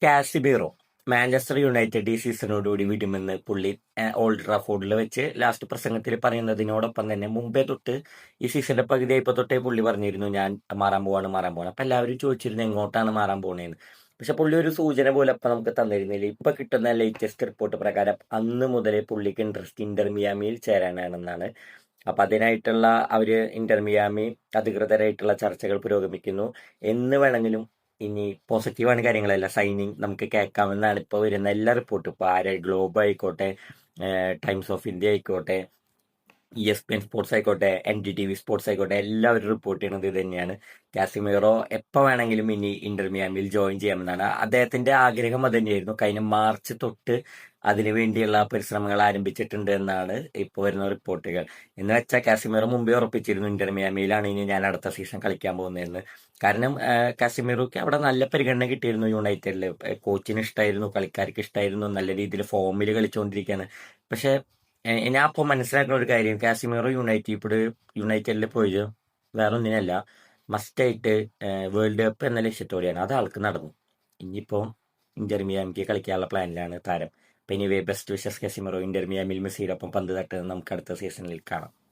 കാസിബീറോ Manchester United ഈ സീസണോടുകൂടി വിടുമെന്ന് പുള്ളി old ട്രാഫോർഡിൽ വെച്ച് ലാസ്റ്റ് പ്രസംഗത്തിൽ പറയുന്നതിനോടൊപ്പം തന്നെ മുമ്പേ തൊട്ട് ഈ സീസണിന്റെ പകുതിയായപ്പോൾ തൊട്ടേ പുള്ളി പറഞ്ഞിരുന്നു ഞാൻ മാറാൻ പോവാണ്. അപ്പൊ എല്ലാവരും ചോദിച്ചിരുന്നു എങ്ങോട്ടാണ് മാറാൻ പോണേന്ന്. പക്ഷെ പുള്ളി ഒരു സൂചന പോലെ അപ്പൊ നമുക്ക് തന്നിരുന്നില്ല. ഇപ്പൊ കിട്ടുന്ന ലേറ്റസ്റ്റ് റിപ്പോർട്ട് പ്രകാരം അന്ന് മുതലേ പുള്ളിക്ക് ഇൻട്രസ്റ്റ് ഇന്റർ മിയാമിയിൽ ചേരാനാണെന്നാണ്. അപ്പൊ അതിനായിട്ടുള്ള ഇന്റർ മിയാമി അധികൃതരായിട്ടുള്ള ചർച്ചകൾ പുരോഗമിക്കുന്നു. എന്ന് വേണമെങ്കിലും ഇനി പോസിറ്റീവാണ് കാര്യങ്ങളല്ല സൈനിങ് നമുക്ക് കേൾക്കാമെന്നാണ് ഇപ്പോൾ വരുന്ന എല്ലാ റിപ്പോർട്ടും. ഇപ്പോൾ ഗ്ലോബ് ആയിക്കോട്ടെ, ടൈംസ് ഓഫ് ഇന്ത്യ ആയിക്കോട്ടെ, ESPN സ്പോർട്സ് ആയിക്കോട്ടെ, NDTV സ്പോർട്സ് ആയിക്കോട്ടെ, എല്ലാവരും റിപ്പോർട്ട് ചെയ്യുന്നത് ഇത് തന്നെയാണ്. കാസിമീറോ എപ്പോൾ വേണമെങ്കിലും ഇനി ഇന്റർ മിയാമിയിൽ ജോയിൻ ചെയ്യാമെന്നാണ്. അദ്ദേഹത്തിന്റെ ആഗ്രഹം അത് തന്നെയായിരുന്നു. കഴിഞ്ഞ മാർച്ച് തൊട്ട് അതിനു വേണ്ടിയുള്ള പരിശ്രമങ്ങൾ ആരംഭിച്ചിട്ടുണ്ട് എന്നാണ് ഇപ്പോൾ വരുന്ന റിപ്പോർട്ടുകൾ. എന്ന് വെച്ചാൽ കാസിമീറോ മുമ്പേ ഉറപ്പിച്ചിരുന്നു ഇന്റർ മിയാമിയിലാണ് ഇനി ഞാൻ അടുത്ത സീസൺ കളിക്കാൻ പോകുന്നതെന്ന്. കാരണം കാസിമീറോക്ക് അവിടെ നല്ല പരിഗണന കിട്ടിയിരുന്നു യുണൈറ്റഡിൽ. കോച്ചിന് ഇഷ്ടമായിരുന്നു, കളിക്കാർക്ക് ഇഷ്ടമായിരുന്നു, നല്ല രീതിയിൽ ഫോമിൽ കളിച്ചുകൊണ്ടിരിക്കുകയാണ്. പക്ഷെ ഞാൻ അപ്പോൾ മനസ്സിലാക്കുന്ന ഒരു കാര്യം, കാസിമീറോ യുണൈറ്റഡിൽ പോയത് വേറെ ഒന്നിനല്ല, മസ്റ്റായിട്ട് വേൾഡ് കപ്പ് എന്ന ലക്ഷ്യത്തോടെയാണ്. അത് ആൾക്ക് നടന്നു. ഇനിയിപ്പോൾ ഇന്റർ മിയാമിക്ക് കളിക്കാനുള്ള പ്ലാനിലാണ് താരം. അപ്പം anyway best wishes Casemiro. Inter മിയാമിൽ മെസ്സിയുടെ ഒപ്പം പന്ത് തട്ടുന്നത് നമുക്ക് അടുത്ത സീസണിൽ കാണാം.